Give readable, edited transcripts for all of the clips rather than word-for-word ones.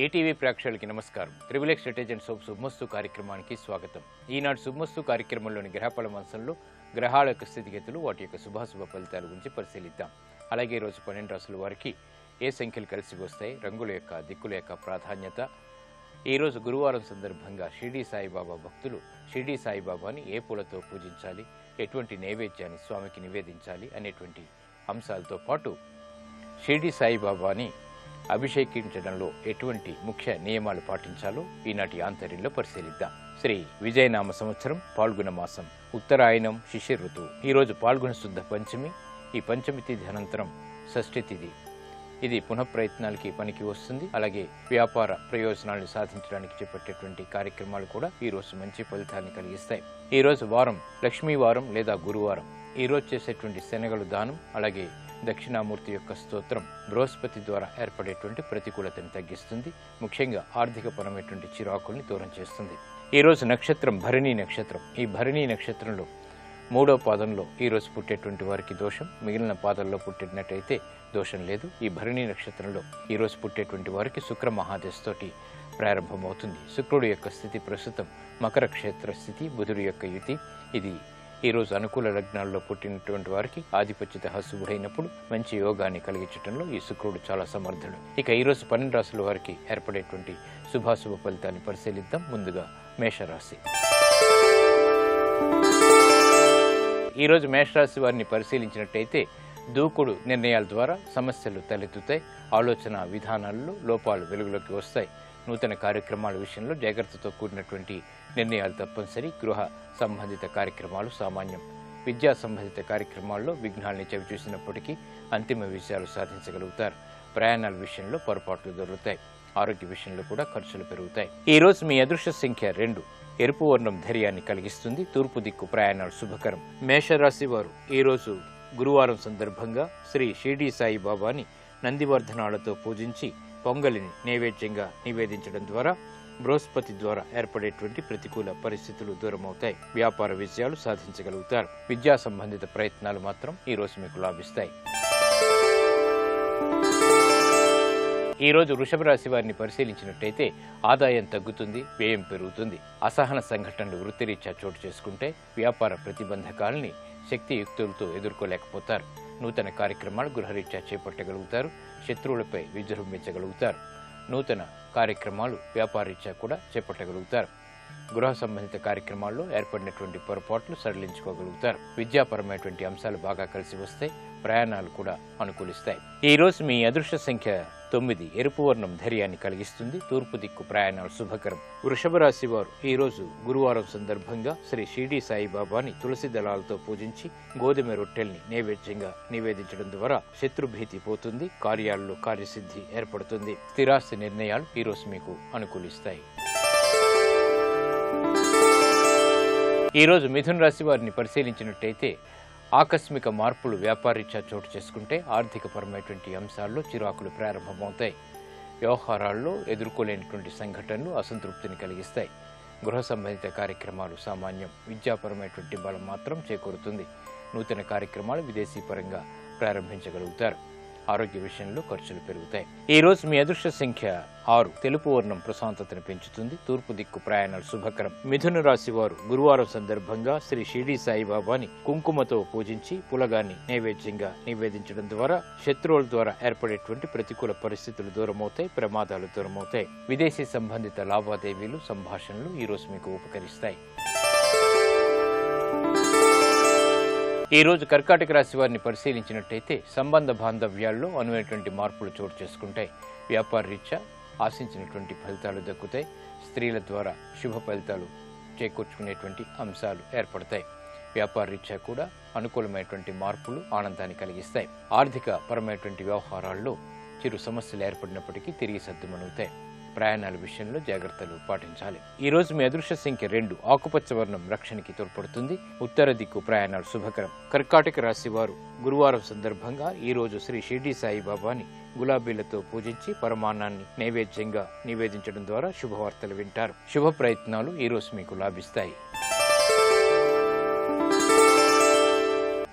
ATV ప్రేక్షకులకి నమస్కారం. Triple X detergent soap శుభమస్తు కార్యక్రమానికి స్వాగతం. ఈనాడు శుభమస్తు కార్యక్రమంలోని గ్రహఫల మంచంలో గ్రహాల యొక్క స్థితిగతులు, వాటి యొక్క శుభాశుభ ఫలితాల గురించి పరిశీలిద్దాం. అలాగే ఈరోజు 12 రాసుల వారికి ఏ సంఖ్యలు కలిసి వస్తాయి, రంగుల యొక్క దిక్కుల యొక్క ప్రాధాన్యత, ఈరోజు గురువారం సందర్భంగా షిరిడి సాయిబాబా భక్తులు షిరిడి సాయిబాబాని ఏ పూలతో పూజించాలి, ఎటువంటి నైవేద్యాన్ని స్వామికి నివేదించాలి అనేటువంటి అంశాలతో పాటు షిరిడి సాయిబాబాని అభిషేకించడంలో ఎటువంటి ముఖ్య నియమాలు పాటించాలో ఈనాటి ఆంతర్యంలో పరిశీలిద్దాం. శ్రీ విజయనామ సంవత్సరం పాల్గొన మాసం, ఉత్తరాయణం, శిశిర ఋతువు. ఈరోజు పాల్గొన శుద్ధ పంచమి. ఈ పంచమి తిథి అనంతరం షష్ఠి తిథి. ఇది పునఃప్రయత్నాలకి పనికి వస్తుంది. అలాగే వ్యాపార ప్రయోజనాలను సాధించడానికి చేపట్టేటువంటి కార్యక్రమాలు కూడా ఈ రోజు మంచి ఫలితాన్ని కలిగిస్తాయి. ఈ రోజు వారం లక్ష్మీవారం లేదా గురువారం. ఈ రోజు చేసేటువంటి శనగలు దానం, అలాగే దక్షిణామూర్తి యొక్క స్తోత్రం బృహస్పతి ద్వారా ఏర్పడేటువంటి ప్రతికూలతను తగ్గిస్తుంది. ముఖ్యంగా ఆర్థికపరమైనటువంటి చిరాకుల్ని దూరం చేస్తుంది. ఈ రోజు నక్షత్రం భరణి నక్షత్రం. ఈ భరణి నక్షత్రంలో 3వ పాదంలో ఈ రోజు పుట్టేటువంటి వారికి దోషం, మిగిలిన పాదంలో పుట్టినట్టయితే దోషం లేదు. ఈ భరణి నక్షత్రంలో ఈ రోజు పుట్టేటువంటి వారికి శుక్ర మహాదశతోటి ప్రారంభమవుతుంది. శుక్రుడు యొక్క స్థితి ప్రస్తుతం మకర క్షేత్ర స్థితి, బుధుడు యొక్క యుతి. ఇది ఈ రోజు అనుకూల లగ్నాల్లో పుట్టినటువంటి వారికి ఆధిపత్యత శుభుడైనప్పుడు మంచి యోగాన్ని కలిగించడంలో ఈ శుక్రుడు చాలా సమర్థుడు. ఇక ఈ రోజు 12 రాశుల వారికి ఏర్పడేటువంటి శుభాశుభ ఫలితాన్ని పరిశీలిద్దాం. ముందుగా మేషరాశి. ఈ రోజు మేషరాశి వారిని పరిశీలించినట్టయితే దూకుడు నిర్ణయాల ద్వారా సమస్యలు తలెత్తుతాయి. ఆలోచన విధానాల్లో లోపాలు వెలుగులోకి వస్తాయి. నూతన కార్యక్రమాల విషయంలో జాగ్రత్తతో కూడినటువంటి నిర్ణయాలు తప్పనిసరి. గృహ సంబంధిత కార్యక్రమాలు సామాన్యం. విద్యా సంబంధిత కార్యక్రమాల్లో విఘ్నాల్ని చవిచూసినప్పటికీ అంతిమ విజయాలు సాధించగలుగుతారు. ప్రయాణాల విషయంలో పొరపాట్లు దొరుకుతాయి. ఆరోగ్య విషయంలో కూడా ఖర్చులు పెరుగుతాయి. ఈ రోజు మీ అదృష్ట సంఖ్య 2. ఎరుపు వర్ణం ధైర్యాన్ని కలిగిస్తుంది. తూర్పు దిక్కు ప్రయాణాలు శుభకరం. మేషరాశి వారు ఈ రోజు గురువారం సందర్భంగా శ్రీ షిరిడి సాయిబాబాని నందివర్ధనాలతో పూజించి పొంగలిని నైవేద్యంగా నివేదించడం ద్వారా బృహస్పతి ద్వారా ఏర్పడేటువంటి ప్రతికూల పరిస్థితులు దూరమవుతాయి. వ్యాపార విజయాలు సాధించగలుగుతారు. విద్యా సంబంధిత ప్రయత్నాలు మాత్రం ఈ రోజు మీకు లాభిస్తాయి. ఈ రోజు వృషభ రాశి వారిని పరిశీలించినట్టయితే ఆదాయం తగ్గుతుంది, వ్యయం పెరుగుతుంది. అసహన సంఘటనలు వృత్తిరీత్యా చోటు చేసుకుంటే వ్యాపార ప్రతిబంధకాలని శక్తియుక్తులతో ఎదుర్కోలేకపోతారు. నూతన కార్యక్రమాలు గృహరీత్యా చేపట్టగలుగుతారు. శత్రువులపై విజృంభించగలుగుతారు. నూతన కార్యక్రమాలు వ్యాపారరీత్యా కూడా చేపట్టగలుగుతారు. గృహ సంబంధిత కార్యక్రమాల్లో ఏర్పడినటువంటి పొరపాట్లు సడలించుకోగలుగుతారు. విద్యాపరమైనటువంటి అంశాలు బాగా కలిసి వస్తాయి. ప్రయాణాలు కూడా అనుకూలిస్తాయి. ఈ రోజు మీ అదృష్ట సంఖ్య 9. ఎరుపు వర్ణం ధైర్యాన్ని కలిగిస్తుంది. తూర్పు దిక్కు ప్రయాణాలు శుభకరం. వృషభ రాశి వారు ఈ రోజు గురువారం సందర్భంగా శ్రీ షిరిడి సాయిబాబాని తులసి దళాలతో పూజించి గోధుమ రొట్టెల్ని నైవేద్యంగా నివేదించడం ద్వారా శత్రుభీతి పోతుంది. కార్యాలలో కార్యసిద్ధి ఏర్పడుతుంది. స్థిరాస్తి నిర్ణయాలు ఈ రోజు మీకు అనుకూలిస్తాయి. ఈ రోజు మిథున రాశి వారిని పరిశీలించినట్టయితే ఆకస్మిక మార్పులు వ్యాపారీత్యా చోటు చేసుకుంటే ఆర్థికపరమైనటువంటి అంశాల్లో చిరాకులు ప్రారంభమవుతాయి. వ్యవహారాల్లో ఎదుర్కోలేనటువంటి సంఘటనలు అసంతృప్తిని కలిగిస్తాయి. గృహ సంబంధిత కార్యక్రమాలు సామాన్యం. విద్యాపరమైనటువంటి బలం మాత్రం చేకూరుతుంది. నూతన కార్యక్రమాలు విదేశీ పరంగా ప్రారంభించగలుగుతారు. ఆరోగ్య విషయంలో ఖర్చులు పెరుగుతాయి. ఈ రోజు మీ అదృష్ట సంఖ్య 6. తెలుపు వర్ణం ప్రశాంతతను పెంచుతుంది. తూర్పు దిక్కు ప్రయాణాలు శుభకరం. మిథున రాశి వారు గురువారం సందర్భంగా శ్రీ షిరిడి సాయిబాబాని కుంకుమతో పూజించి పులగాన్ని నైవేద్యంగా నివేదించడం ద్వారా శత్రువుల ద్వారా ఏర్పడేటువంటి ప్రతికూల పరిస్థితులు దూరమవుతాయి. ప్రమాదాలు దూరమవుతాయి. విదేశీ సంబంధిత లావాదేవీలు, సంభాషణలు ఈ రోజు మీకు ఉపకరిస్తాయి. ఈ రోజు కర్కాటక రాశి వారిని పరిశీలించినట్టయితే సంబంధ బాంధవ్యాల్లో అనువైనటువంటి మార్పులు చోటు చేసుకుంటాయి. వ్యాపార రీత్యా ఆశించినటువంటి ఫలితాలు దక్కుతాయి. స్త్రీల ద్వారా శుభ ఫలితాలు చేకూర్చుకునేటువంటి అంశాలు ఏర్పడతాయి. వ్యాపార రీత్యా కూడా అనుకూలమైనటువంటి మార్పులు ఆనందాన్ని కలిగిస్తాయి. ఆర్థిక పరమైనటువంటి వ్యవహారాల్లో చిరు సమస్యలు ఏర్పడినప్పటికీ తిరిగి సర్దుమణుగుతాయి. ప్రయాణాల విషయంలో జాగ్రత్తలు పాటించాలి. ఈ రోజు మీ అదృష్ట సంఖ్య 2. ఆకుపచ్చ వర్ణం రక్షణకి తోడ్పడుతుంది. ఉత్తర దిక్కు ప్రయాణాలు శుభకరం. కర్కాటక రాశి వారు గురువారం సందర్భంగా ఈ రోజు శ్రీ షిరిడి సాయిబాబాని గులాబీలతో పూజించి పరమాన్నాన్ని నైవేద్యంగా నివేదించడం ద్వారా శుభవార్తలు వింటారు. శుభ ప్రయత్నాలు ఈ రోజు మీకు లాభిస్తాయి.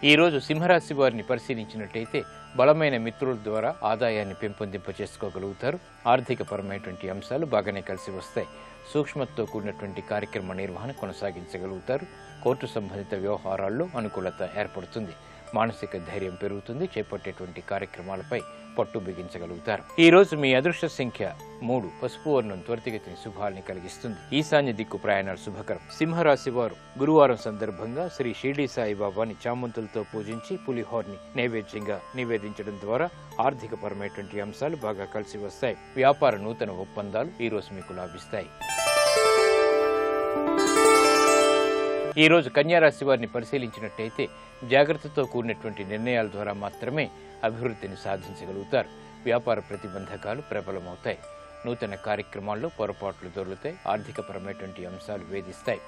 ఈ రోజు సింహరాశి వారిని పరిశీలించినట్టయితే బలమైన మిత్రుల ద్వారా ఆదాయాన్ని పెంపొందింప చేసుకోగలుగుతారు. ఆర్థిక పరమైనటువంటి అంశాలు బాగానే కలిసి వస్తాయి. సూక్ష్మతతో కూడినటువంటి కార్యక్రమ నిర్వహణ కొనసాగించగలుగుతారు. కోర్టు సంబంధిత వ్యవహారాల్లో అనుకూలత ఏర్పడుతుంది. మానసిక ధైర్యం పెరుగుతుంది. చేపట్టేటువంటి కార్యక్రమాలపై పట్టు బిగించగలుగుతారు. ఈ రోజు మీ అదృష్ట సంఖ్య 3. పసుపు వర్ణం త్వరితగతిని శుభాల్ని కలిగిస్తుంది. ఈశాన్య దిక్కు ప్రయాణాలు శుభకరం. సింహరాశి వారు గురువారం సందర్భంగా శ్రీ షిరిడి సాయిబాబాని చామంతులతో పూజించి పులిహోర్ని నైవేద్యంగా నివేదించడం ద్వారా ఆర్థిక పరమైనటువంటి అంశాలు బాగా కలిసి వస్తాయి. వ్యాపార నూతన ఒప్పందాలు ఈ రోజు మీకు లాభిస్తాయి. ఈ రోజు కన్యారాశి వారిని పరిశీలించినట్టయితే జాగ్రత్తతో కూడినటువంటి నిర్ణయాల ద్వారా మాత్రమే అభివృద్ధిని సాధించగలుగుతారు. వ్యాపార ప్రతిబంధకాలు ప్రబలమవుతాయి. నూతన కార్యక్రమాల్లో పొరపాట్లు దొరుకుతాయి. ఆర్థికపరమైనటువంటి అంశాలు వేధిస్తాయి.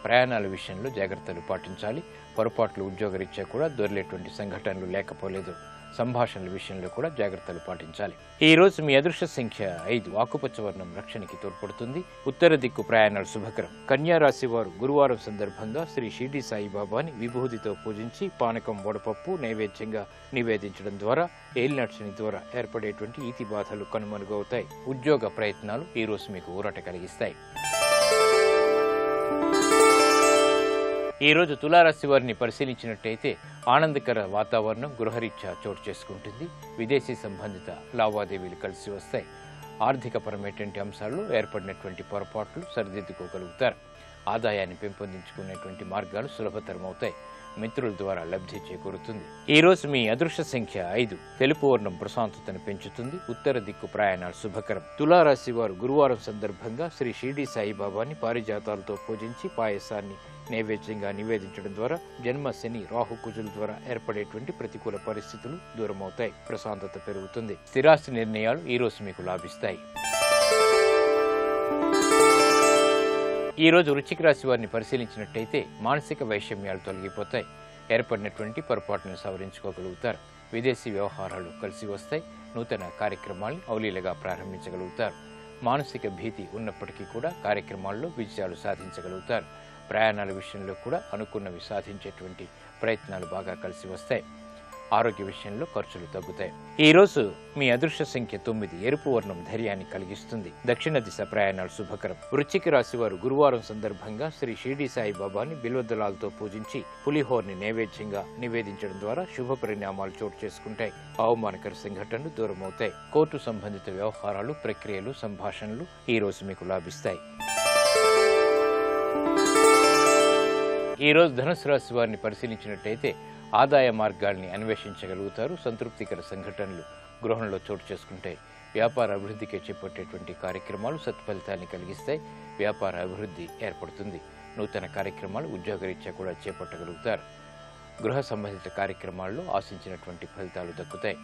ప్రయాణాల విషయంలో జాగ్రత్తలు పాటించాలి. పొరపాట్లు ఉద్యోగరీత్యా కూడా దొరికేటువంటి సంఘటనలు లేకపోలేదు. సంభాషణల విషయంలో కూడా జాగ్రత్తలు పాటించాలి. ఈ రోజు మీ అదృష్ట సంఖ్య 5. ఆకుపచ్చ వర్ణం రక్షణకి తోడ్పడుతుంది. ఉత్తర దిక్కు ప్రయాణాలు శుభకరం. కన్యా రాశి వారు గురువారం సందర్భంగా శ్రీ షిరిడి సాయిబాబాని విభూతితో పూజించి పానకం వడపప్పు నైవేద్యంగా నివేదించడం ద్వారా ఏలినాటి శని ద్వారా ఏర్పడేటువంటి ఈతి బాధలు కనుమరుగవుతాయి. ఉద్యోగ ప్రయత్నాలు ఈ రోజు మీకు ఊరట కలిగిస్తాయి. ఈ రోజు తులారాశి వారిని పరిశీలించినట్టయితే ఆనందకర వాతావరణం గృహరీత్యా చోటు చేసుకుంటుంది. విదేశీ సంబంధిత లావాదేవీలు కలిసి వస్తాయి. ఆర్థికపరమైనటువంటి అంశాల్లో ఏర్పడినటువంటి పొరపాట్లు సరిదిద్దుకోగలుగుతారు. ఆదాయాన్ని పెంపొందించుకునేటువంటి మార్గాలు సులభతరమవుతాయి. మిత్రుల ద్వారా లబ్ధి చేకూరుతుంది. ఈ రోజు మీ అదృష్ట సంఖ్య 5. తెలుపు వర్ణం ప్రశాంతతను పెంచుతుంది. ఉత్తర దిక్కు ప్రయాణాలు శుభకరం. తులారాశి వారు గురువారం సందర్భంగా శ్రీ షిరిడి సాయిబాబాని పారిజాతాలతో పూజించి పాయసాన్ని నైవేద్యంగా నివేదించడం ద్వారా జన్మ శని రాహు కుజుల ద్వారా ఏర్పడేటువంటి ప్రతికూల పరిస్థితులు దూరమవుతాయి. ప్రశాంతత పెరుగుతుంది. స్థిరాస్తి నిర్ణయాలు ఈ రోజు మీకు లాభిస్తాయి. ఈ రోజు వృశ్చిక రాశి వారిని పరిశీలించినట్టయితే మానసిక వైషమ్యాలు తొలగిపోతాయి. ఏర్పడినటువంటి పొరపాటును సవరించుకోగలుగుతారు. విదేశీ వ్యవహారాలు కలిసి వస్తాయి. నూతన కార్యక్రమాల్ని అవలీలగా ప్రారంభించగలుగుతారు. మానసిక భీతి ఉన్నప్పటికీ కూడా కార్యక్రమాల్లో విజయాలు సాధించగలుగుతారు. ప్రయాణాల విషయంలో కూడా అనుకున్నవి సాధించేటువంటి ప్రయత్నాలు బాగా కలిసి వస్తాయి. ఆరోగ్య విషయంలో ఖర్చులు తగ్గుతాయి. ఈ రోజు మీ అదృష్ట సంఖ్య 9. ఎరుపు వర్ణం ధైర్యాన్ని కలిగిస్తుంది. దక్షిణ దిశ ప్రయాణాలు శుభకరం. వృశ్చిక రాశి వారు గురువారం సందర్భంగా శ్రీ షిరిడి సాయిబాబాని బిల్వదళాలతో పూజించి పులిహోర్ని నైవేద్యంగా నివేదించడం ద్వారా శుభ పరిణామాలు చోటు చేసుకుంటాయి. అవమానకర సంఘటనలు దూరమవుతాయి. కోర్టు సంబంధిత వ్యవహారాలు ప్రక్రియలు సంభాషణలు ఈ రోజు మీకు లాభిస్తాయి. ఈ రోజు ధనుసు రాశి వారిని పరిశీలించినట్టయితే ఆదాయ మార్గాల్ని అన్వేషించగలుగుతారు. సంతృప్తికర సంఘటనలు గృహంలో చోటు చేసుకుంటాయి. వ్యాపార అభివృద్ధికి చేపట్టేటువంటి కార్యక్రమాలు సత్ఫలితాన్ని కలిగిస్తాయి. వ్యాపార అభివృద్ధి ఏర్పడుతుంది. నూతన కార్యక్రమాలు ఉద్యోగరీత్యా కూడా చేపట్టగలుగుతారు. గృహ సంబంధిత కార్యక్రమాల్లో ఆశించినటువంటి ఫలితాలు దక్కుతాయి.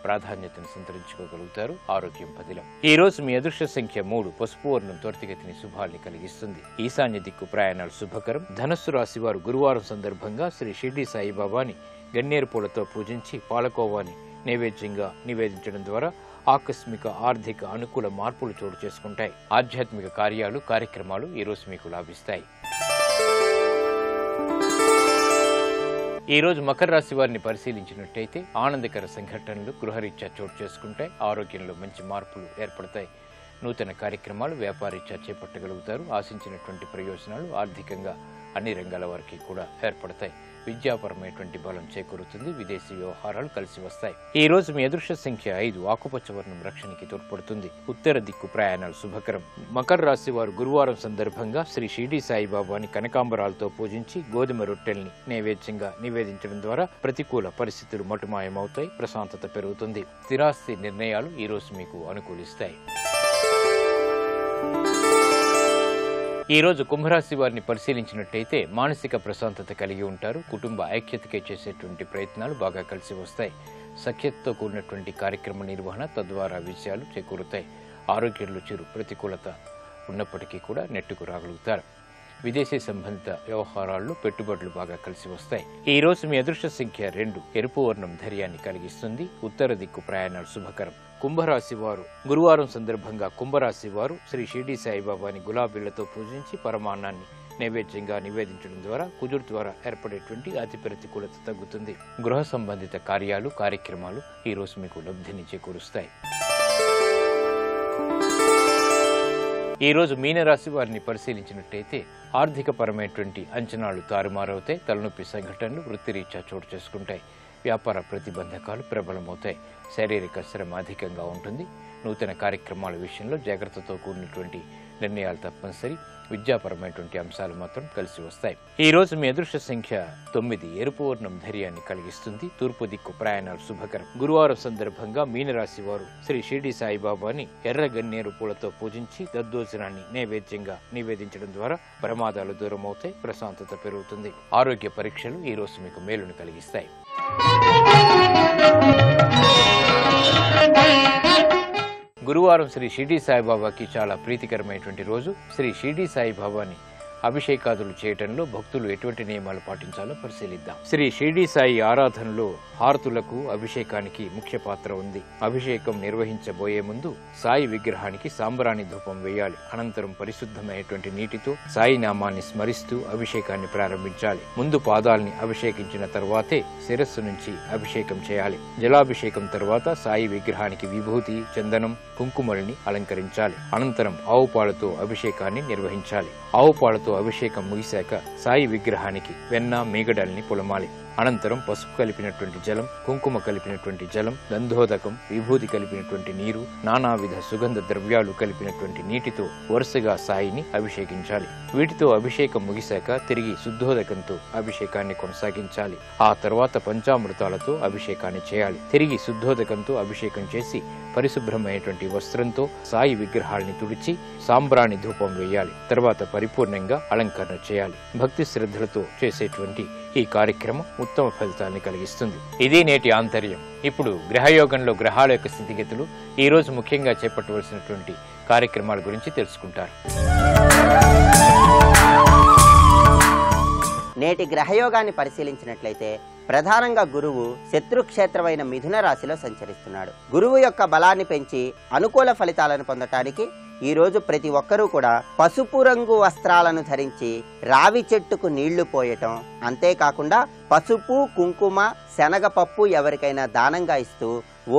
ప్రాధాన్యతను సంతరించుకోగలుగుతారు. ఆరోగ్యం పదిలం. ఈ రోజు మీ అదృష్ట సంఖ్య 3. పసుపు వర్ణం త్వరితగతిని శుభాల్ని కలిగిస్తుంది. ఈశాన్య దిక్కు ప్రయాణాలు శుభకరం. ధనస్సు రాశి వారు గురువారం సందర్భంగా శ్రీ షిరిడి సాయిబాబాని గన్నేరు పూలతో పూజించి పాలకోవాని నైవేద్యంగా నివేదించడం ద్వారా ఆకస్మిక ఆర్థిక అనుకూల మార్పులు చోటు చేసుకుంటాయి. ఆధ్యాత్మిక కార్యక్రమాలు ఈ రోజు మీకు లాభిస్తాయి. ఈ రోజు మకర రాశి వారిని పరిశీలించినట్టయితే ఆనందకర సంఘటనలు గృహరీత్యా చోటు చేసుకుంటాయి. ఆరోగ్యంలో మంచి మార్పులు ఏర్పడతాయి. నూతన కార్యక్రమాలు వ్యాపారీత్యా చేపట్టగలుగుతారు. ఆశించినటువంటి ప్రయోజనాలు ఆర్థికంగా అన్ని రంగాల వారికి కూడా ఏర్పడతాయి. విద్యాపరమైనటువంటి బలం చేకూరుతుంది. విదేశీ వ్యవహారాలు కలిసి వస్తాయి. ఈ రోజు మీ అదృష్ట సంఖ్య 5. ఆకుపచ్చ వర్ణం రక్షణకి తోడ్పడుతుంది. ఉత్తర దిక్కు ప్రయాణాలు శుభకరం. మకర రాశి వారు గురువారం సందర్భంగా శ్రీ షిరిడి సాయిబాబాని కనకాంబరాలతో పూజించి గోధుమ రొట్టెల్ని నైవేద్యంగా నివేదించడం ద్వారా ప్రతికూల పరిస్థితులు మటుమాయమవుతాయి. ప్రశాంతత పెరుగుతుంది. స్థిరాస్తి నిర్ణయాలు ఈ రోజు మీకు అనుకూలిస్తాయి. ఈ రోజు కుంభరాశి వారిని పరిశీలించినట్టయితే మానసిక ప్రశాంతత కలిగి ఉంటారు. కుటుంబ ఐక్యతకై చేసేటువంటి ప్రయత్నాలు బాగా కలిసి వస్తాయి. సఖ్యతతో కూడినటువంటి కార్యక్రమ నిర్వహణ తద్వారా విజయాలు చేకూరుతాయి. ఆరోగ్యంలో చిరు ప్రతికూలత ఉన్నప్పటికీ కూడా నెట్టుకు రాగలుగుతారు. విదేశీ సంబంధిత వ్యవహారాల్లో పెట్టుబడులు బాగా కలిసి వస్తాయి. ఈ రోజు మీ అదృష్ట సంఖ్య 2. ఎరుపు వర్ణం ధైర్యాన్ని కలిగిస్తుంది. ఉత్తర దిక్కు ప్రయాణాలు శుభకరం. కుంభరాశి వారు గురువారం సందర్భంగా కుంభరాశి వారు శ్రీ షిరిడి సాయిబాబాని గులాబీలతో పూజించి పరమాన్నాన్ని నైవేద్యంగా నివేదించడం ద్వారా కుజుడు ద్వారా ఏర్పడేటువంటి అతి ప్రతికూలత తగ్గుతుంది. గృహ సంబంధిత కార్యాలు కార్యక్రమాలు ఈ రోజు మీకు లబ్ధిని చేకూరుస్తాయి. ఈ రోజు మీనరాశి వారిని పరిశీలించినట్టయితే ఆర్థికపరమైనటువంటి అంచనాలు తారుమారవుతాయి. తలనొప్పి సంఘటనలు వృత్తిరీత్యా చోటు చేసుకుంటాయి. వ్యాపార ప్రతిబంధకాలు ప్రబలమవుతాయి. శారీరక శ్రమ అధికంగా ఉంటుంది. నూతన కార్యక్రమాల విషయంలో జాగ్రత్తతో కూడినటువంటి నిర్ణయాలు తప్పనిసరి. విద్యాపరమైనటువంటి అంశాలు మాత్రం కలిసి వస్తాయి. ఈ రోజు మీ అదృష్ట సంఖ్య 9. ఎరుపు వర్ణం ధైర్యాన్ని కలిగిస్తుంది. తూర్పు దిక్కు ప్రయాణాలు శుభకరం. గురువారం సందర్భంగా మీనరాశి వారు శ్రీ షిరిడి సాయిబాబాని ఎర్ర గన్నేరు పూలతో పూజించి దద్దోజనాన్ని నైవేద్యంగా నివేదించడం ద్వారా ప్రమాదాలు దూరం అవుతాయి. ప్రశాంతత పెరుగుతుంది. ఆరోగ్య పరీక్షలు ఈ రోజు మీకు మేలును కలిగిస్తాయి. గురువారం శ్రీ షిరిడి సాయిబాబాకి చాలా ప్రీతికరమైనటువంటి రోజు. శ్రీ షిరిడి సాయిబాబాని అభిషేకాదులు చేయటంలో భక్తులు ఎటువంటి నియమాలు పాటించాలో పరిశీలిద్దాం. శ్రీ షిరిడి సాయి ఆరాధనలో హారతులకు అభిషేకానికి ముఖ్య పాత్ర ఉంది. అభిషేకం నిర్వహించబోయే ముందు సాయి విగ్రహానికి సాంబ్రాణి ధూపం వేయాలి. అనంతరం పరిశుద్ధమైనటువంటి నీటితో సాయి నామాన్ని స్మరిస్తూ అభిషేకాన్ని ప్రారంభించాలి. ముందు పాదాల్ని అభిషేకించిన తర్వాతే శిరస్సు నుంచి అభిషేకం చేయాలి. జలాభిషేకం తర్వాత సాయి విగ్రహానికి విభూతి, చందనం, కుంకుమల్ని అలంకరించాలి. అనంతరం ఆవు పాలతో అభిషేకాన్ని నిర్వహించాలి. ఆవు పాలతో అభిషేకం ముగిశాక సాయి విగ్రహానికి వెన్న, మీగడల్ని పులమాలి. అనంతరం పసుపు కలిపినటువంటి జలం, కుంకుమ కలిపినటువంటి జలం, గంధోదకం, విభూతి కలిపినటువంటి నీరు, నానావిధ సుగంధ ద్రవ్యాలు కలిపినటువంటి నీటితో వరుసగా సాయిని అభిషేకించాలి. వీటితో అభిషేకం ముగిశాక తిరిగి శుద్ధోదకంతో అభిషేకాన్ని కొనసాగించాలి. ఆ తర్వాత పంచామృతాలతో అభిషేకాన్ని చేయాలి. తిరిగి శుద్ధోదకంతో అభిషేకం చేసి పరిశుభ్రమైనటువంటి వస్త్రంతో సాయి విగ్రహాల్ని తుడిచి సాంబ్రాణి ధూపం వేయాలి. తర్వాత పరిపూర్ణంగా అలంకరణ చేయాలి. భక్తి శ్రద్ధలతో చేసేటువంటి ఈ కార్యక్రమం ఉత్తమ ఫలితాన్ని కలిగిస్తుంది. ఇది నేటి ఆంతర్యం. ఇప్పుడు గ్రహయోగంలో గ్రహాల యొక్క స్థితిగతులు ఈ రోజు ముఖ్యంగా చేపట్టవలసినటువంటి కార్యక్రమాల గురించి తెలుసుకుంటారు. నేటి గ్రహయోగాన్ని పరిశీలించినట్లయితే ప్రధానంగా గురువు శత్రుక్షేత్రమైన మిథున రాశిలో సంచరిస్తున్నాడు. గురువు యొక్క బలాన్ని పెంచి అనుకూల ఫలితాలను పొందటానికి ఈ రోజు ప్రతి ఒక్కరూ కూడా పసుపు రంగు వస్త్రాలను ధరించి రావి చెట్టుకు నీళ్లు పోయటం, అంతేకాకుండా పసుపు, కుంకుమ, శనగపప్పు ఎవరికైనా దానంగా ఇస్తూ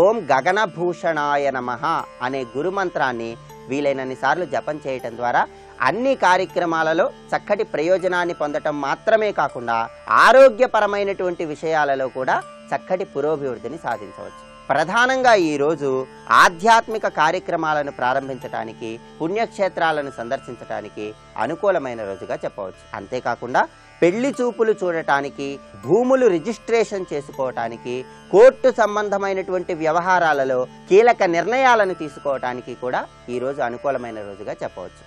ఓం గగనభూషణాయ నమః అనే గురుమంత్రాన్ని వీలైనన్ని సార్లు జపం చేయటం ద్వారా అన్ని కార్యక్రమాలలో చక్కటి ప్రయోజనాన్ని పొందటం మాత్రమే కాకుండా ఆరోగ్యపరమైనటువంటి విషయాలలో కూడా చక్కటి పురోభివృద్ధిని సాధించవచ్చు. ప్రధానంగా ఈరోజు ఆధ్యాత్మిక కార్యక్రమాలను ప్రారంభించడానికి, పుణ్యక్షేత్రాలను సందర్శించడానికి అనుకూలమైన రోజుగా చెప్పవచ్చు. అంతేకాకుండా పెళ్లి చూపులు చూడటానికి, భూములు రిజిస్ట్రేషన్ చేసుకోవటానికి, కోర్టు సంబంధమైనటువంటి వ్యవహారాలలో కీలక నిర్ణయాలను తీసుకోవటానికి కూడా ఈరోజు అనుకూలమైన రోజుగా చెప్పవచ్చు.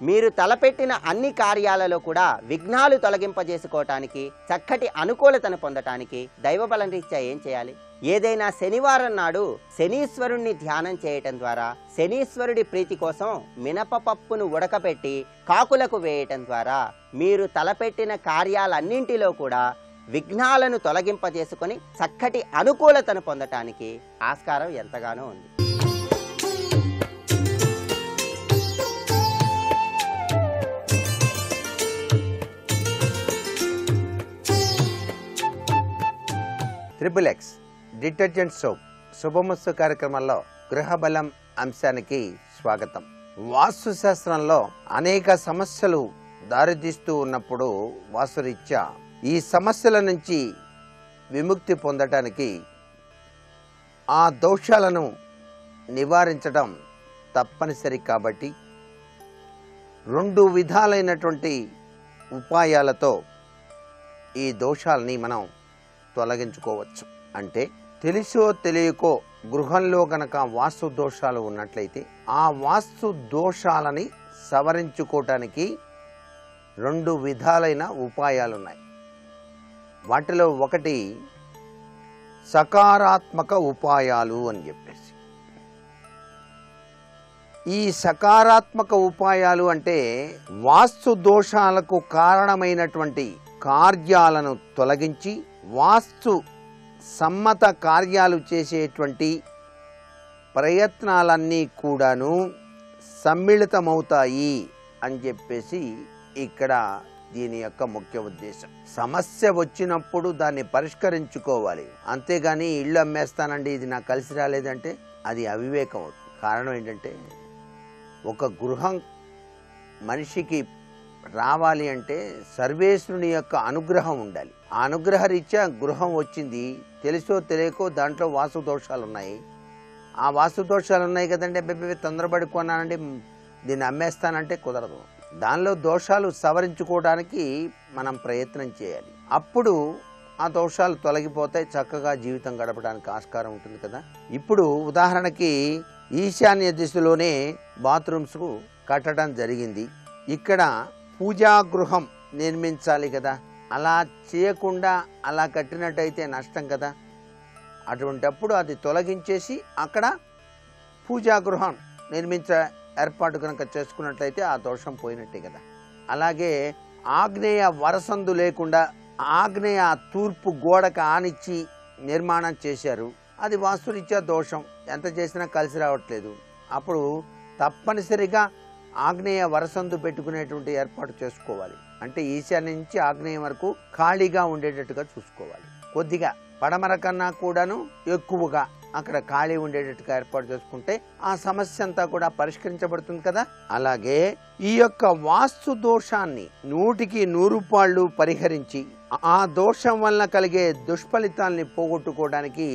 మీరు తలపెట్టిన అన్ని కార్యాలలో కూడా విఘ్నాలు తొలగింపజేసుకోవటానికి, చక్కటి అనుకూలతను పొందటానికి దైవబలం రీత్యా ఏం చేయాలి? ఏదైనా శనివారం నాడు శనీశ్వరుణ్ణి ధ్యానం చేయటం ద్వారా, శనీశ్వరుడి ప్రీతి కోసం మినపపప్పును ఉడకపెట్టి కాకులకు వేయటం ద్వారా మీరు తలపెట్టిన కార్యాలన్నింటిలో కూడా విఘ్నాలను తొలగింపజేసుకొని చక్కటి అనుకూలతను పొందటానికి ఆస్కారం ఎంతగానో ఉంది. ట్రిపుల్ ఎక్స్ డిటర్జెంట్ సోప్ శుభమస్తు కార్యక్రమంలో గృహబలం అంశానికి స్వాగతం. వాస్తు శాస్త్రంలో అనేక సమస్యలు దారితీస్తూ ఉన్నప్పుడు వాస్తురీత్యా ఈ సమస్యల నుంచి విముక్తి పొందటానికి, ఆ దోషాలను నివారించడం తప్పనిసరి. కాబట్టి 2 విధాలైనటువంటి ఉపాయాలతో ఈ దోషాలని మనం తొలగించుకోవచ్చు. అంటే తెలిసో తెలియకో గృహంలో గనక వాస్తు దోషాలు ఉన్నట్లయితే ఆ వాస్తు దోషాలని సవరించుకోవటానికి 2 విధాలైన ఉపాయాలు ఉన్నాయి. వాటిలో ఒకటి సకారాత్మక ఉపాయాలు అని చెప్పేసి. ఈ సకారాత్మక ఉపాయాలు అంటే వాస్తు దోషాలకు కారణమైనటువంటి కార్యాలను తొలగించి వాస్తు సమ్మత కార్యాలు చేసేటువంటి ప్రయత్నాలన్నీ కూడాను సమ్మిళితమవుతాయి అని చెప్పేసి ఇక్కడ దీని యొక్క ముఖ్య ఉద్దేశం. సమస్య వచ్చినప్పుడు దాన్ని పరిష్కరించుకోవాలి, అంతేగాని ఇల్లు అమ్మేస్తానండి ఇది నాకు కలిసి రాలేదంటే అది అవివేకం అవుతుంది. కారణం ఏంటంటే ఒక గృహం మనిషికి రావాలి అంటే సర్వేశ్వరుని యొక్క అనుగ్రహం ఉండాలి. ఆ అనుగ్రహ రీత్యా గృహం వచ్చింది, తెలుసో తెలియకో దాంట్లో వాస్తు దోషాలు ఉన్నాయి. ఆ వాస్తు దోషాలు ఉన్నాయి కదండి, బెబ్బే తొందరపడి కొన్నానండి దీన్ని అమ్మేస్తానంటే కుదరదు. దానిలో దోషాలు సవరించుకోవడానికి మనం ప్రయత్నం చేయాలి. అప్పుడు ఆ దోషాలు తొలగిపోతాయి, చక్కగా జీవితం గడపడానికి ఆస్కారం ఉంటుంది కదా. ఇప్పుడు ఉదాహరణకి ఈశాన్య దిశలోనే బాత్రూమ్స్ కట్టడం జరిగింది. ఇక్కడ పూజాగృహం నిర్మించాలి కదా, అలా చేయకుండా అలా కట్టినట్టయితే నష్టం కదా. అటువంటప్పుడు అది తొలగించేసి అక్కడ పూజాగృహం ఏర్పాటు కనుక చేసుకున్నట్లయితే ఆ దోషం పోయినట్టే కదా. అలాగే ఆగ్నేయ వరసందు లేకుండా ఆగ్నేయ తూర్పు గోడకు ఆనిచ్చి నిర్మాణం చేశారు, అది వాస్తురీత్యా దోషం, ఎంత చేసినా కలిసి రావట్లేదు. అప్పుడు తప్పనిసరిగా ఆగ్నేయ వరసందు పెట్టుకునేటువంటి ఏర్పాటు చేసుకోవాలి. అంటే ఈశాన్య నుంచి ఆగ్నేయం వరకు ఖాళీగా ఉండేటట్టుగా చూసుకోవాలి. కొద్దిగా పడమర కన్నా కూడాను ఎక్కువగా అక్కడ ఖాళీ ఉండేటట్టుగా ఏర్పాటు చేసుకుంటే ఆ సమస్య అంతా కూడా పరిష్కరించబడుతుంది కదా. అలాగే ఈ యొక్క వాస్తు దోషాన్ని 100కి 100 పాళ్ళు పరిహరించి ఆ దోషం వల్ల కలిగే దుష్ఫలితాల్ని పోగొట్టుకోవడానికి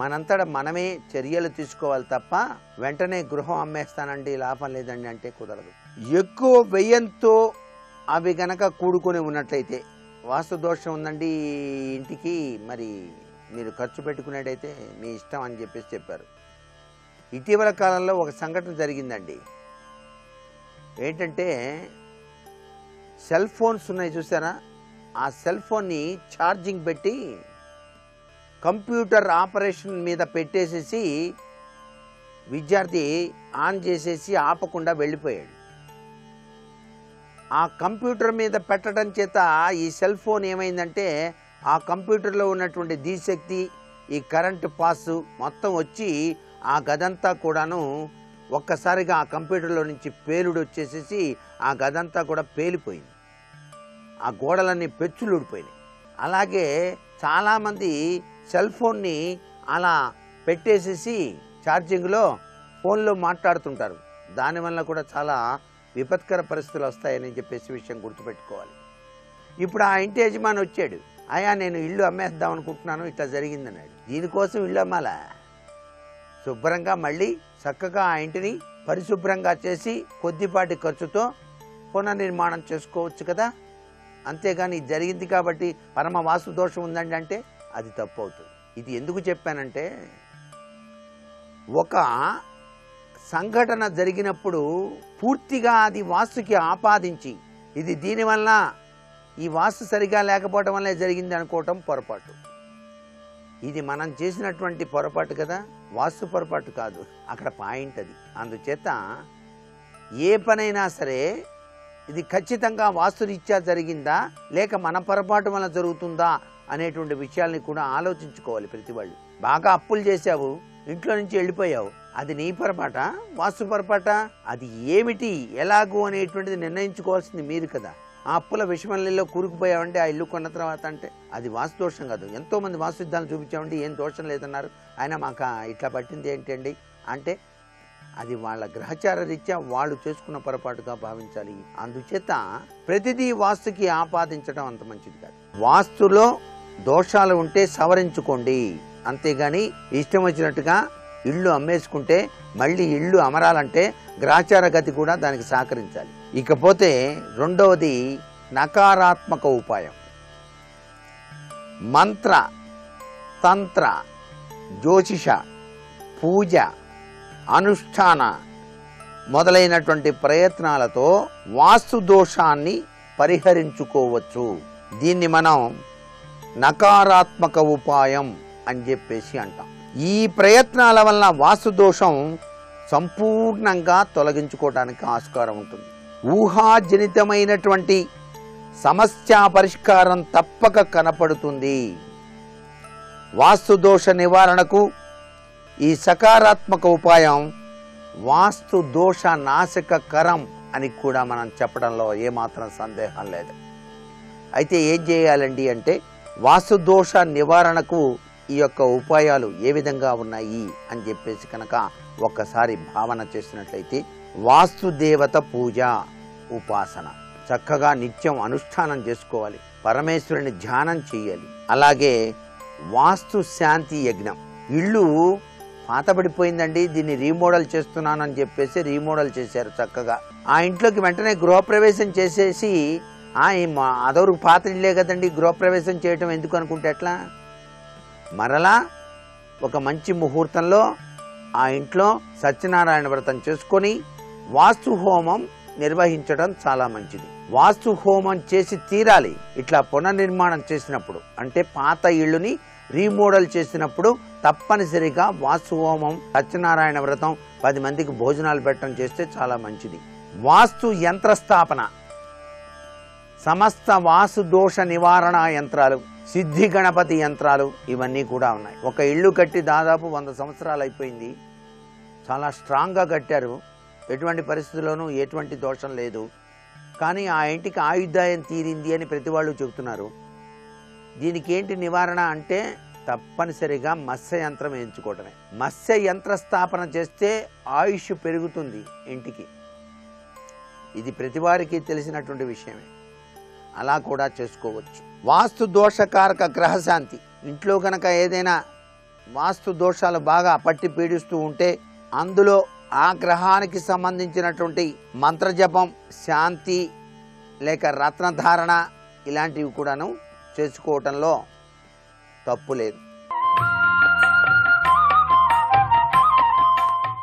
మనంతట మనమే చర్యలు తీసుకోవాలి తప్ప వెంటనే గృహం అమ్మేస్తానండి లాభం లేదండి అంటే కుదరదు. ఎక్కువ వ్యయంతో అవి గనక కూడుకొని ఉన్నట్లయితే వాస్తు దోషం ఉందండి ఇంటికి, మరి మీరు ఖర్చు పెట్టుకునేటైతే మీ ఇష్టం అని చెప్పేసి చెప్పారు. ఇటీవల కాలంలో ఒక సంఘటన జరిగిందండి. ఏంటంటే సెల్ ఫోన్స్ ఉన్నాయి చూసారా, ఆ సెల్ ఫోన్ని ఛార్జింగ్ పెట్టి కంప్యూటర్ ఆపరేషన్ మీద పెట్టేసేసి విద్యార్థి ఆన్ చేసేసి ఆపకుండా వెళ్ళిపోయాడు. ఆ కంప్యూటర్ మీద పెట్టడం చేత ఈ సెల్ ఫోన్ ఏమైందంటే ఆ కంప్యూటర్లో ఉన్నటువంటి దీశక్తి, ఈ కరెంటు పాసు మొత్తం వచ్చి ఆ గదంతా కూడాను ఒక్కసారిగా ఆ కంప్యూటర్లో నుంచి పేలుడు వచ్చేసేసి ఆ గదంతా కూడా పేలిపోయింది, ఆ గోడలన్నీ పెచ్చులు ఊడిపోయినాయి. అలాగే చాలామంది సెల్ ఫోన్ని అలా పెట్టేసేసి ఛార్జింగ్లో ఫోన్లో మాట్లాడుతుంటారు, దానివల్ల కూడా చాలా విపత్కర పరిస్థితులు వస్తాయని చెప్పేసి విషయం గుర్తుపెట్టుకోవాలి. ఇప్పుడు ఆ ఇంటి యజమాని వచ్చాడు, అయ్యా నేను ఇల్లు అమ్మేద్దాం అనుకుంటున్నాను, ఇట్లా జరిగిందన్నాడు. దీనికోసం ఇల్లు అమ్మాలా? శుభ్రంగా మళ్ళీ చక్కగా ఆ ఇంటిని పరిశుభ్రంగా చేసి కొద్దిపాటి ఖర్చుతో పునర్నిర్మాణం చేసుకోవచ్చు కదా. అంతేగాని ఇది జరిగింది కాబట్టి పరమ వాస్తు దోషం ఉందండి అంటే అది తప్పు అవుతుంది. ఇది ఎందుకు చెప్పానంటే ఒక సంఘటన జరిగినప్పుడు పూర్తిగా అది వాస్తుకి ఆపాదించి ఇది దీనివల్ల ఈ వాస్తు సరిగా లేకపోవడం వల్లే జరిగింది అనుకోవటం పొరపాటు. ఇది మనం చేసినటువంటి పొరపాటు కదా, వాస్తు పొరపాటు కాదు, అక్కడ పాయింట్ అది. అందుచేత ఏ పనైనా సరే ఇది ఖచ్చితంగా వాస్తురీత్యా జరిగిందా లేక మన పొరపాటు వల్ల జరుగుతుందా అనేటువంటి విషయాల్ని కూడా ఆలోచించుకోవాలి ప్రతి వాళ్ళు. బాగా అప్పులు చేశావు, ఇంట్లో నుంచి వెళ్ళిపోయావు, అది నీ పొరపాట వాస్తు పొరపాట? అది ఏమిటి ఎలాగూ అనేటువంటిది నిర్ణయించుకోవాల్సింది మీరు కదా. ఆ అప్పుల విషమంలో కూరుకుపోయామండి ఆ ఇల్లు కొన్న తర్వాత అంటే అది వాస్తు దోషం కాదు. ఎంతోమంది వాస్తు సిద్ధాలు చూపించామండి, ఏం దోషం లేదన్నారు, ఆయన మాకు ఇట్లా పట్టింది ఏంటండి అంటే అది వాళ్ళ గ్రహచార రీత్యా వాళ్ళు చేసుకున్న పొరపాటుగా భావించాలి. అందుచేత ప్రతిదీ వాస్తుకి ఆపాదించడం అంత మంచిది కాదు. వాస్తులో దోషాలు ఉంటే సవరించుకోండి, అంతేగాని ఇష్టం వచ్చినట్టుగా ఇల్లు అమ్మేసుకుంటే మళ్ళీ ఇల్లు అమరాలంటే గ్రహచార గతి కూడా దానికి సహకరించాలి. ఇకపోతే రెండవది నకారాత్మక ఉపాయం. మంత్ర తంత్ర జ్యోతిష పూజ అనుష్ఠాన మొదలైనటువంటి ప్రయత్నాలతో వాస్తు దోషాన్ని పరిహరించుకోవచ్చు. దీన్ని మనం నకారాత్మక ఉపాయం అని చెప్పేసి అంటాం. ఈ ప్రయత్నాల వల్ల వాస్తు దోషం సంపూర్ణంగా తొలగించుకోవడానికి ఆస్కారం ఉంటుంది. ఊహాజనితమైనటువంటి సమస్య పరిష్కారం తప్పక కనపడుతుంది. వాస్తు దోష నివారణకు ఈ సకారాత్మక ఉపాయం వాస్తు దోష నాశకకరం అని కూడా మనం చెప్పడంలో ఏమాత్రం సందేహం లేదు. అయితే ఏం చేయాలండి అంటే వాస్తు దోష నివారణకు ఈ యొక్క ఉపాయాలు ఏ విధంగా ఉన్నాయి అని చెప్పేసి కనుక ఒక్కసారి భావన చేసినట్లయితే, వాస్తు దేవత పూజ ఉపాసన చక్కగా నిత్యం అనుష్ఠానం చేసుకోవాలి. పరమేశ్వరుని ధ్యానం చేయాలి. అలాగే వాస్తు శాంతి యజ్ఞం. ఇల్లు పాతబడిపోయిందండి, దీన్ని రీమోడల్ చేస్తున్నానని చెప్పేసి రీమోడల్ చేశారు చక్కగా. ఆ ఇంట్లోకి వెంటనే గృహప్రవేశం చేసేసి అదొరకు పాత ఇల్లే కదండి, గృహప్రవేశం చేయటం ఎందుకు అనుకుంటే ఎట్లా? మరలా ఒక మంచి ముహూర్తంలో ఆ ఇంట్లో సత్యనారాయణ వ్రతం చేసుకొని వాస్తు హోమం నిర్వహించడం చాలా మంచిది. వాస్తు హోమం చేసి తీరాలి. ఇట్లా పునర్నిర్మాణం చేసినప్పుడు, అంటే పాత ఇళ్ళుని రీమోడల్ చేసినప్పుడు తప్పనిసరిగా వాస్తు హోమం, సత్యనారాయణ వ్రతం, 10 మందికి భోజనాలు పెట్టడం చేస్తే చాలా మంచిది. వాస్తు యంత్ర స్థాపన, సమస్త వాసు దోష నివారణ యంత్రాలు, సిద్ధి గణపతి యంత్రాలు ఇవన్నీ కూడా ఉన్నాయి. ఒక ఇల్లు కట్టి దాదాపు 100 సంవత్సరాలు అయిపోయింది. చాలా స్ట్రాంగ్గా కట్టారు, ఎటువంటి పరిస్థితుల్లోనూ ఎటువంటి దోషం లేదు. కానీ ఆ ఇంటికి ఆయుర్దాయం తీరింది అని ప్రతి వాళ్ళు చెబుతున్నారు. దీనికి ఏంటి నివారణ అంటే తప్పనిసరిగా మత్స్య యంత్రం ఎంచుకోవటమే. మత్స్య యంత్ర స్థాపన చేస్తే ఆయుష్ పెరుగుతుంది ఇంటికి. ఇది ప్రతి వారికి తెలిసినటువంటి విషయమే. అలా కూడా చేసుకోవచ్చు. వాస్తు దోషకారక గ్రహశాంతి. ఇంట్లో కనుక ఏదైనా వాస్తు దోషాలు బాగా పట్టి పీడిస్తూ ఉంటే అందులో ఆ గ్రహానికి సంబంధించినటువంటి మంత్రజపం, శాంతి లేక రత్నధారణ ఇలాంటివి కూడాను చేసుకోవటంలో తప్పు లేదు.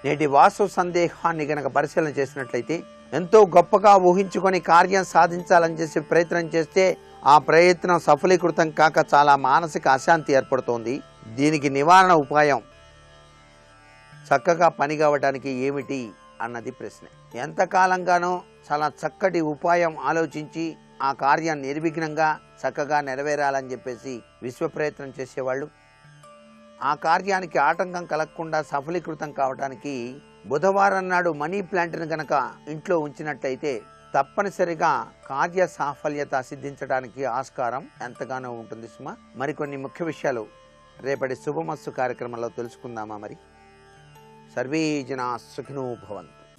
నేటి వాస్తు సందేహాన్ని గనక పరిశీలన చేసినట్లయితే, ఎంతో గొప్పగా ఊహించుకొని కార్యం సాధించాలని చేసి ప్రయత్నం చేస్తే ఆ ప్రయత్నం సఫలీకృతం కాక చాలా మానసిక అశాంతి ఏర్పడుతోంది. దీనికి నివారణ ఉపాయం చక్కగా పని కావడానికి ఏమిటి అన్నది ప్రశ్న. ఎంతకాలంగానో చాలా చక్కటి ఉపాయం ఆలోచించి ఆ కార్యం నిర్విఘ్నంగా చక్కగా నెరవేరాలని చెప్పేసి విశ్వ ప్రయత్నం చేసేవాళ్ళు ఆ కార్యానికి ఆటంకం కలగకుండా సఫలీకృతం కావడానికి బుధవారం నాడు మనీ ప్లాంట్ను గనక ఇంట్లో ఉంచినట్లయితే తప్పనిసరిగా కార్య సాఫల్యత సిద్ధించడానికి ఆస్కారం ఎంతగానో ఉంటుంది సుమా. మరికొన్ని ముఖ్య విషయాలు రేపటి శుభమస్తు కార్యక్రమంలో తెలుసుకుందామా? మరి సర్వే జనా సుఖినో భవంతు.